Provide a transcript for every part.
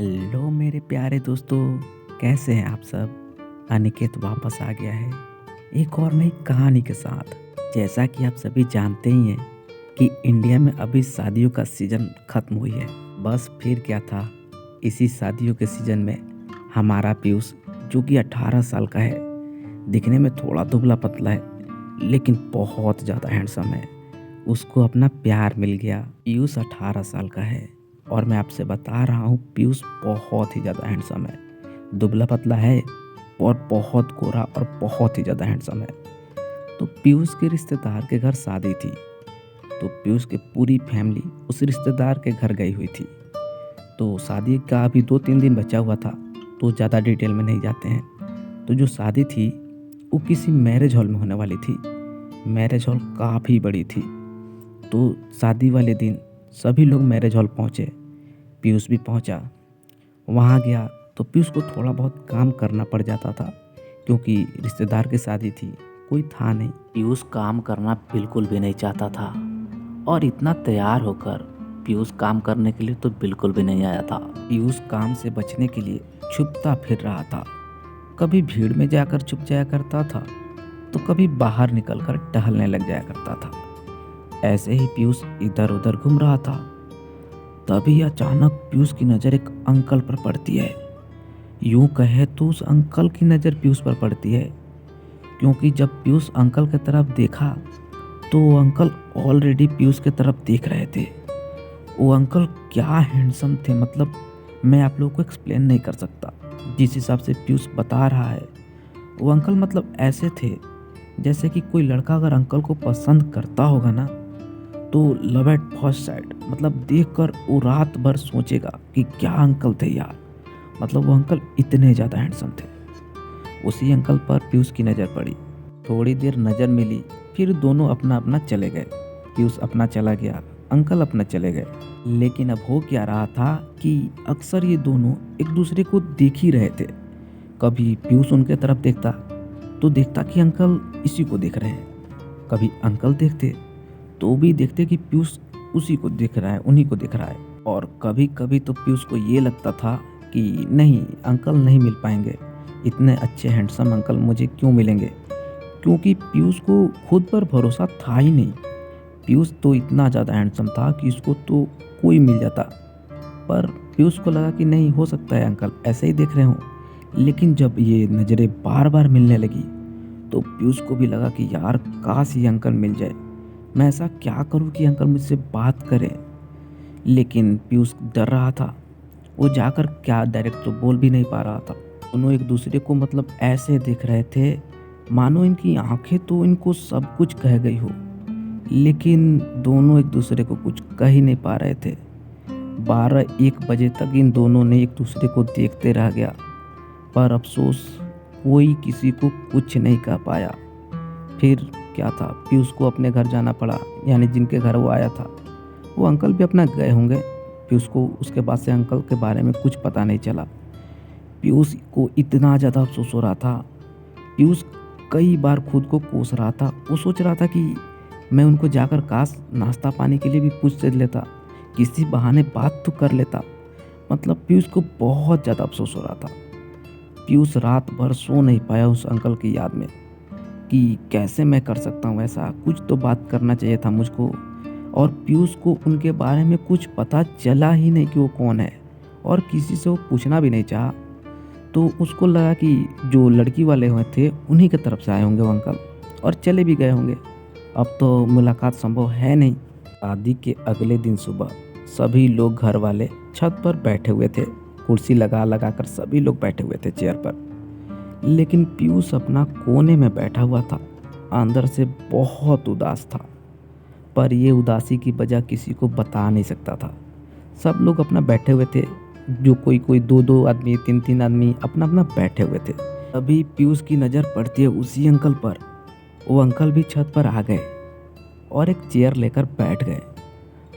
Hello मेरे प्यारे दोस्तों, कैसे हैं आप सब। अनिकेत वापस आ गया है एक और नई कहानी के साथ। जैसा कि आप सभी जानते ही हैं कि इंडिया में अभी शादियों का सीज़न ख़त्म हुई है। बस फिर क्या था, इसी शादियों के सीज़न में हमारा पीयूष जो कि 18 साल का है, दिखने में थोड़ा दुबला पतला है लेकिन बहुत ज़्यादा हैंडसम है। उसको अपना प्यार मिल गया। पीयूष 18 साल का है और मैं आपसे बता रहा हूँ पीयूष बहुत ही ज़्यादा हैंडसम है। दुबला पतला है और बहुत गोरा और बहुत ही ज़्यादा हैंडसम है। तो पीयूष के रिश्तेदार के घर शादी थी, तो पीयूष की पूरी फैमिली उस रिश्तेदार के घर गई हुई थी। तो शादी का अभी 2-3 दिन बचा हुआ था, तो ज़्यादा डिटेल में नहीं जाते हैं। तो जो शादी थी वो किसी मैरिज हॉल में होने वाली थी। मैरिज हॉल काफ़ी बड़ी थी। तो शादी वाले दिन सभी लोग मैरिज हॉल पहुँचे, पीयूष भी पहुँचा। वहाँ गया तो पीयूष को थोड़ा बहुत काम करना पड़ जाता था क्योंकि रिश्तेदार की शादी थी, कोई था नहीं। पीयूष काम करना बिल्कुल भी नहीं चाहता था और इतना तैयार होकर पीयूष काम करने के लिए तो बिल्कुल भी नहीं आया था। पीयूष काम से बचने के लिए छुपता फिर रहा था। कभी भीड़ में जाकर छुप जाया करता था तो कभी बाहर निकलकर टहलने लग जाया करता था। ऐसे ही पीयूष इधर उधर घूम रहा था। तभी अचानक पीयूष की नज़र एक अंकल पर पड़ती है। यूं कहे तो उस अंकल की नज़र पीयूष पर पड़ती है क्योंकि जब पीयूष अंकल की तरफ देखा तो वो अंकल ऑलरेडी पीयूष की तरफ देख रहे थे। वो अंकल क्या हैंडसम थे, मतलब मैं आप लोगों को एक्सप्लेन नहीं कर सकता। जिस हिसाब से पीयूष बता रहा है, वो अंकल मतलब ऐसे थे जैसे कि कोई लड़का अगर अंकल को पसंद करता होगा ना, तो लव एट फर्स्ट साइट, मतलब देखकर वो रात भर सोचेगा कि क्या अंकल थे यार। मतलब वो अंकल इतने ज़्यादा हैंडसम थे। उसी अंकल पर पीयूष की नज़र पड़ी। थोड़ी देर नज़र मिली, फिर दोनों अपना अपना चले गए। पीयूष अपना चला गया, अंकल अपना चले गए। लेकिन अब हो क्या रहा था कि अक्सर ये दोनों एक दूसरे को देख ही रहे थे। कभी पीयूष उनके तरफ देखता तो देखता कि अंकल इसी को देख रहे हैं। कभी अंकल देखते तो भी देखते कि पीयूष उसी को देख रहा है, उन्हीं को देख रहा है। और कभी कभी तो पीयूष को ये लगता था कि नहीं, अंकल नहीं मिल पाएंगे, इतने अच्छे हैंडसम अंकल मुझे क्यों मिलेंगे, क्योंकि पीयूष को खुद पर भरोसा था ही नहीं। पीयूष तो इतना ज़्यादा हैंडसम था कि इसको तो कोई मिल जाता। पर पीयूष को लगा कि नहीं, हो सकता है अंकल ऐसे ही देख रहे हों। लेकिन जब ये नज़रें बार बार मिलने लगी तो पीयूष को भी लगा कि यार काश ये अंकल मिल जाए, मैं ऐसा क्या करूं कि अंकल मुझसे बात करें। लेकिन पीयूष डर रहा था। वो जाकर क्या डायरेक्ट तो बोल भी नहीं पा रहा था। दोनों एक दूसरे को मतलब ऐसे देख रहे थे मानो इनकी आंखें तो इनको सब कुछ कह गई हो, लेकिन दोनों एक दूसरे को कुछ कह ही नहीं पा रहे थे। 12-1 बजे तक इन दोनों ने एक दूसरे को देखते रह गया, पर अफसोस कोई किसी को कुछ नहीं कह पाया। फिर क्या था, पीयूष को अपने घर जाना पड़ा, यानी जिनके घर वो आया था वो अंकल भी अपना गए होंगे। पीयूष को उसके बाद से अंकल के बारे में कुछ पता नहीं चला। पीयूष को इतना ज़्यादा अफसोस हो रहा था। पीयूष कई बार खुद को कोस रहा था। वो सोच रहा था कि मैं उनको जाकर काश नाश्ता पानी के लिए भी पूछ से लेता, किसी बहाने बात तो कर लेता। मतलब पीयूष को बहुत ज़्यादा अफसोस हो रहा था। पीयूष रात भर सो नहीं पाया उस अंकल की याद में कि कैसे मैं कर सकता हूँ ऐसा, कुछ तो बात करना चाहिए था मुझको। और पीयूष को उनके बारे में कुछ पता चला ही नहीं कि वो कौन है, और किसी से वो पूछना भी नहीं चाहा। तो उसको लगा कि जो लड़की वाले हुए थे उन्हीं की तरफ से आए होंगे वो अंकल, और चले भी गए होंगे। अब तो मुलाकात संभव है नहीं। शादी के अगले दिन सुबह सभी लोग घर वाले छत पर बैठे हुए थे। कुर्सी लगा लगा कर सभी लोग बैठे हुए थे चेयर पर। लेकिन पीयूष अपना कोने में बैठा हुआ था, अंदर से बहुत उदास था। पर ये उदासी की वजह किसी को बता नहीं सकता था। सब लोग अपना बैठे हुए थे, जो कोई कोई 2-2 आदमी, 3-3 आदमी अपना अपना बैठे हुए थे। अभी पीयूष की नज़र पड़ती है उसी अंकल पर। वो अंकल भी छत पर आ गए और एक चेयर लेकर बैठ गए।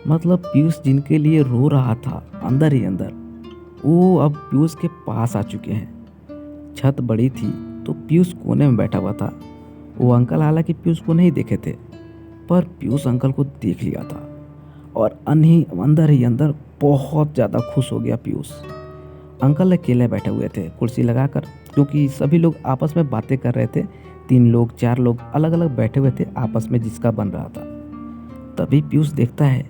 मतलब पीयूष जिनके लिए रो रहा था अंदर ही अंदर, वो अब पीयूष के पास आ चुके हैं। छत बड़ी थी तो पीयूष कोने में बैठा हुआ था। वो अंकल हालांकि पीयूष को नहीं देखे थे, पर पीयूष अंकल को देख लिया था और अंदर ही अंदर बहुत ज़्यादा खुश हो गया पीयूष। अंकल अकेले बैठे हुए थे कुर्सी लगाकर, क्योंकि सभी लोग आपस में बातें कर रहे थे। 3 लोग 4 लोग अलग अलग बैठे हुए थे आपस में जिसका बन रहा था। तभी पीयूष देखता है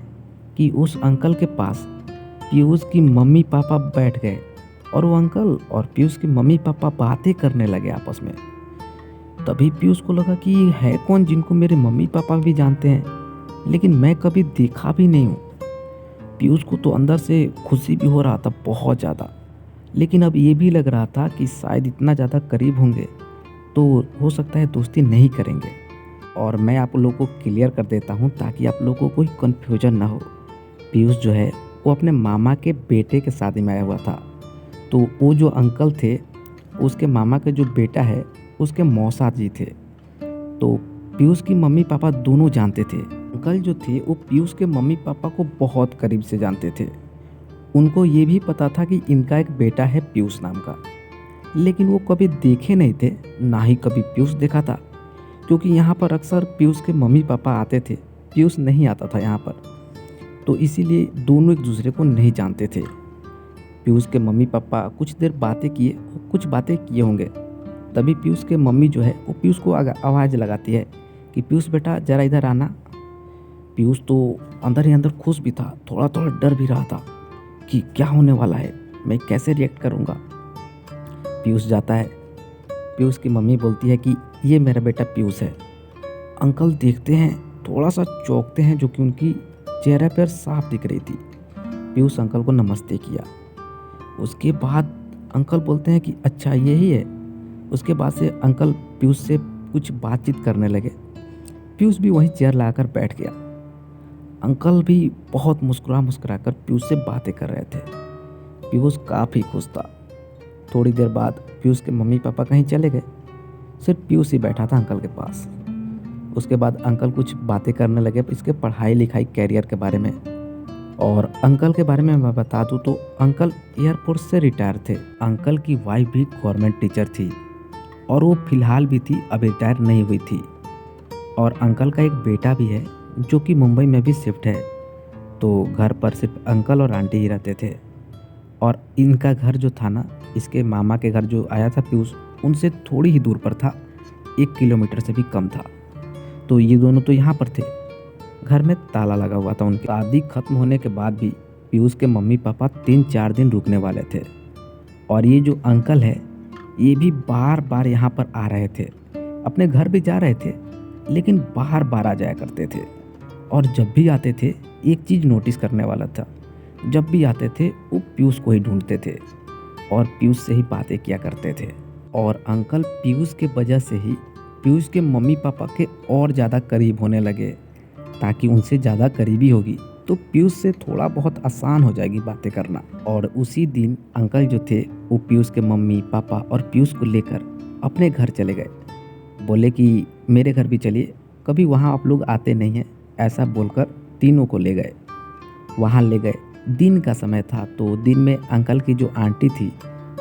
कि उस अंकल के पास पीयूष की मम्मी पापा बैठ गए और वो अंकल और पीयूष की मम्मी पापा बातें करने लगे आपस में। तभी पीयूष को लगा कि ये है कौन जिनको मेरे मम्मी पापा भी जानते हैं, लेकिन मैं कभी देखा भी नहीं हूँ। पीयूष को तो अंदर से खुशी भी हो रहा था बहुत ज़्यादा, लेकिन अब ये भी लग रहा था कि शायद इतना ज़्यादा करीब होंगे तो हो सकता है दोस्ती नहीं करेंगे। और मैं आप लोगों को क्लियर कर देता हूँ ताकि आप लोगों को कोई कन्फ्यूजन ना हो। पीयूष जो है वो अपने मामा के बेटे के शादी में आया हुआ था। तो वो जो अंकल थे उसके मामा के जो बेटा है उसके मौसा जी थे। तो पीयूष की मम्मी पापा दोनों जानते थे। अंकल जो थे वो पीयूष के मम्मी पापा को बहुत करीब से जानते थे। उनको ये भी पता था कि इनका एक बेटा है पीयूष नाम का, लेकिन वो कभी देखे नहीं थे, ना ही कभी पीयूष देखा था, क्योंकि यहाँ पर अक्सर पीयूष के मम्मी पापा आते थे, पीयूष नहीं आता था यहाँ पर। तो इसीलिए दोनों एक दूसरे को नहीं जानते थे। पीयूष के मम्मी पापा कुछ देर बातें किए, कुछ बातें किए होंगे। तभी पीयूष के मम्मी जो है वो पीयूष को आवाज़ लगाती है कि पीयूष बेटा ज़रा इधर आना। पीयूष तो अंदर ही अंदर खुश भी था, थोड़ा थोड़ा डर भी रहा था कि क्या होने वाला है, मैं कैसे रिएक्ट करूँगा। पीयूष जाता है। पीयूष की मम्मी बोलती है कि ये मेरा बेटा पीयूष है। अंकल देखते हैं, थोड़ा सा चौंकते हैं, जो कि उनकी चेहरे पर साफ दिख रही थी। पीयूष अंकल को नमस्ते किया। उसके बाद अंकल बोलते हैं कि अच्छा यही है। उसके बाद से अंकल पीयूष से कुछ बातचीत करने लगे। पीयूष भी वहीं चेयर लगाकर बैठ गया। अंकल भी बहुत मुस्कुरा कर पीयूष से बातें कर रहे थे। पीयूष काफ़ी खुश था। थोड़ी देर बाद पीयूष के मम्मी पापा कहीं चले गए, सिर्फ पीयूष ही बैठा था अंकल के पास। उसके बाद अंकल कुछ बातें करने लगे इसके पढ़ाई लिखाई कैरियर के बारे में। और अंकल के बारे में मैं बता दूं तो अंकल एयरफोर्स से रिटायर थे। अंकल की वाइफ भी गवर्नमेंट टीचर थी और वो फिलहाल भी थी, अब रिटायर नहीं हुई थी। और अंकल का एक बेटा भी है जो कि मुंबई में भी शिफ्ट है। तो घर पर सिर्फ अंकल और आंटी ही रहते थे। और इनका घर जो था ना, इसके मामा के घर जो आया था पीयूष, उनसे थोड़ी ही दूर पर था, 1 किलोमीटर से भी कम था। तो ये दोनों तो यहाँ पर थे। घर में ताला लगा हुआ था। उनकी शादी खत्म होने के बाद भी पीयूष के मम्मी पापा 3-4 दिन रुकने वाले थे। और ये जो अंकल है ये भी बार बार यहाँ पर आ रहे थे। अपने घर भी जा रहे थे, लेकिन बार बार आ जाया करते थे। और जब भी आते थे एक चीज़ नोटिस करने वाला था, जब भी आते थे वो पीयूष को ही ढूंढते थे और पीयूष से ही बातें किया करते थे। और अंकल पीयूष के वजह से ही पीयूष के मम्मी पापा के और ज़्यादा करीब होने लगे, ताकि उनसे ज़्यादा करीबी होगी तो पीयूष से थोड़ा बहुत आसान हो जाएगी बातें करना। और उसी दिन अंकल जो थे वो पीयूष के मम्मी पापा और पीयूष को लेकर अपने घर चले गए। बोले कि मेरे घर भी चलिए, कभी वहाँ आप लोग आते नहीं हैं, ऐसा बोलकर तीनों को ले गए। वहाँ ले गए, दिन का समय था। तो दिन में अंकल की जो आंटी थी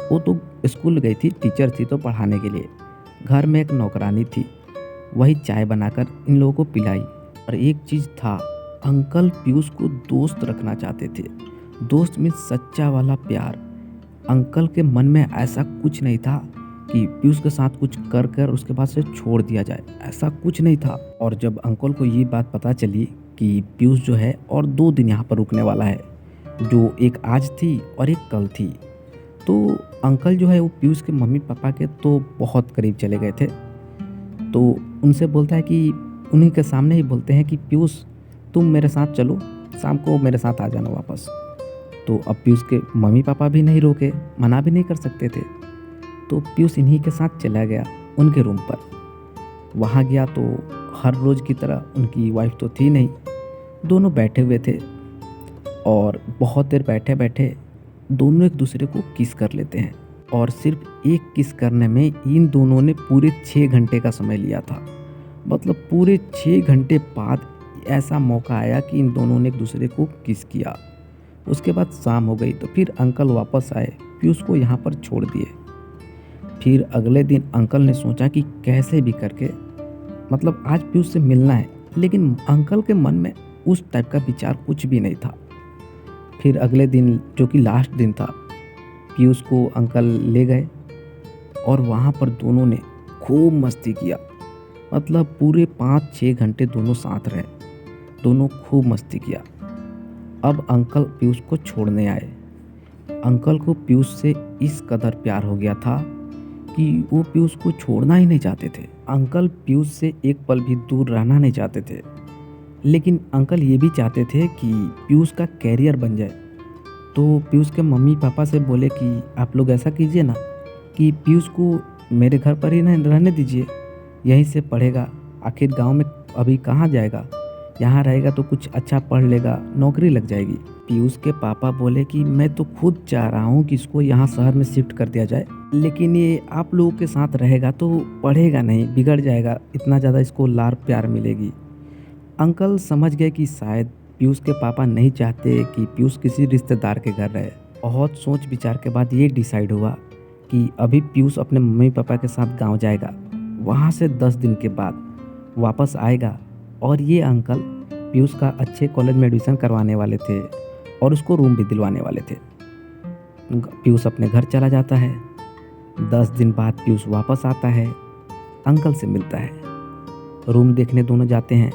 वो तो स्कूल गई थी, टीचर थी तो पढ़ाने के लिए। घर में एक नौकरानी थी, वही चाय बनाकर इन लोगों को पिलाई। और एक चीज़ था, अंकल पीयूष को दोस्त रखना चाहते थे। दोस्त में सच्चा वाला प्यार। अंकल के मन में ऐसा कुछ नहीं था कि पीयूष के साथ कुछ कर कर उसके बाद से छोड़ दिया जाए, ऐसा कुछ नहीं था। और जब अंकल को ये बात पता चली कि पीयूष जो है और 2 दिन यहाँ पर रुकने वाला है, जो एक आज थी और एक कल थी, तो अंकल जो है वो पीयूष के मम्मी पापा के तो बहुत करीब चले गए थे। तो उनसे बोलता है कि उन्हीं के सामने ही बोलते हैं कि पीयूष तुम मेरे साथ चलो, शाम को मेरे साथ आ जाना वापस। तो अब पीयूष के मम्मी पापा भी नहीं रोके, मना भी नहीं कर सकते थे। तो पीयूष इन्हीं के साथ चला गया उनके रूम पर। वहाँ गया तो हर रोज़ की तरह उनकी वाइफ तो थी नहीं, दोनों बैठे हुए थे। और बहुत देर बैठे बैठे दोनों एक दूसरे को किस कर लेते हैं। और सिर्फ एक किस करने में इन दोनों ने पूरे 6 घंटे का समय लिया था। मतलब पूरे 6 घंटे बाद ऐसा मौका आया कि इन दोनों ने एक दूसरे को किस किया। उसके बाद शाम हो गई तो फिर अंकल वापस आए, पीयूष को यहाँ पर छोड़ दिए। फिर अगले दिन अंकल ने सोचा कि कैसे भी करके, मतलब आज पीयूष से मिलना है, लेकिन अंकल के मन में उस टाइप का विचार कुछ भी नहीं था। फिर अगले दिन जो कि लास्ट दिन था, पीयूष को अंकल ले गए और वहाँ पर दोनों ने खूब मस्ती किया। मतलब पूरे 5-6 घंटे दोनों साथ रहे, दोनों खूब मस्ती किया। अब अंकल पीयूष को छोड़ने आए। अंकल को पीयूष से इस कदर प्यार हो गया था कि वो पीयूष को छोड़ना ही नहीं चाहते थे। अंकल पीयूष से एक पल भी दूर रहना नहीं चाहते थे, लेकिन अंकल ये भी चाहते थे कि पीयूष का कैरियर बन जाए। तो पीयूष के मम्मी पापा से बोले कि आप लोग ऐसा कीजिए ना कि पीयूष को मेरे घर पर ही रहने दीजिए, यहीं से पढ़ेगा। आखिर गांव में अभी कहाँ जाएगा, यहाँ रहेगा तो कुछ अच्छा पढ़ लेगा, नौकरी लग जाएगी। पीयूष के पापा बोले कि मैं तो खुद चाह रहा हूँ कि इसको यहाँ शहर में शिफ्ट कर दिया जाए, लेकिन ये आप लोगों के साथ रहेगा तो पढ़ेगा नहीं, बिगड़ जाएगा, इतना ज़्यादा इसको लाड़ प्यार मिलेगी। अंकल समझ गए कि शायद पीयूष के पापा नहीं चाहते कि पीयूष किसी रिश्तेदार के घर रहे। बहुत सोच विचार के बाद ये डिसाइड हुआ कि अभी पीयूष अपने मम्मी पापा के साथ गांव जाएगा, वहाँ से 10 दिन के बाद वापस आएगा और ये अंकल पीयूष का अच्छे कॉलेज में एडमिशन करवाने वाले थे और उसको रूम भी दिलवाने वाले थे। पीयूष अपने घर चला जाता है। 10 दिन बाद पीयूष वापस आता है, अंकल से मिलता है, रूम देखने दोनों जाते हैं।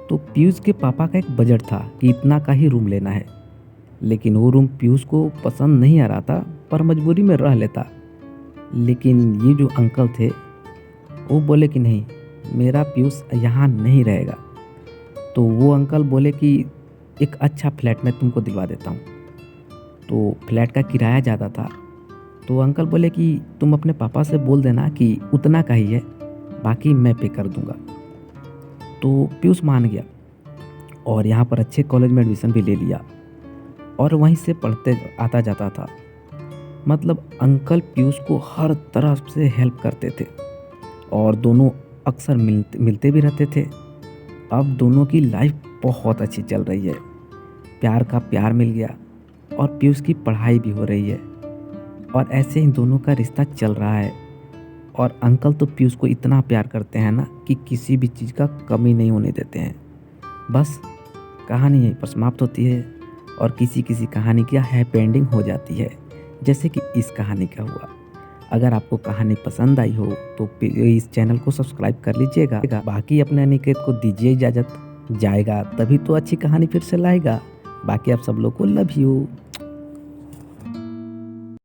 तो पीयूष के पापा का एक बजट था कि इतना का ही रूम लेना है, लेकिन वो रूम पीयूष को पसंद नहीं आ रहा था, पर मजबूरी में रह लेता। लेकिन ये जो अंकल थे वो बोले कि नहीं, मेरा पीयूष यहाँ नहीं रहेगा। तो वो अंकल बोले कि एक अच्छा फ्लैट मैं तुमको दिलवा देता हूँ। तो फ्लैट का किराया ज़्यादा था, तो अंकल बोले कि तुम अपने पापा से बोल देना कि उतना का ही है, बाकी मैं पे कर दूँगा। तो पीयूष मान गया और यहाँ पर अच्छे कॉलेज में एडमिशन भी ले लिया और वहीं से पढ़ते आता जाता था। मतलब अंकल पीयूष को हर तरफ से हेल्प करते थे और दोनों अक्सर मिलते भी रहते थे। अब दोनों की लाइफ बहुत अच्छी चल रही है, प्यार का प्यार मिल गया और पीयूष की पढ़ाई भी हो रही है और ऐसे ही दोनों का रिश्ता चल रहा है। और अंकल तो पीयूष को इतना प्यार करते हैं ना कि किसी भी चीज़ का कमी नहीं होने देते हैं। बस कहानी यहीं पर समाप्त होती है और किसी किसी कहानी की हैप्पी एंडिंग हो जाती है, जैसे कि इस कहानी का हुआ। अगर आपको कहानी पसंद आई हो तो इस चैनल को सब्सक्राइब कर लीजिएगा। बाकी अपने अनिकेत को दीजिए इजाज़त, जाएगा तभी तो अच्छी कहानी फिर से लाएगा। बाकी आप सब लोग को लव यू।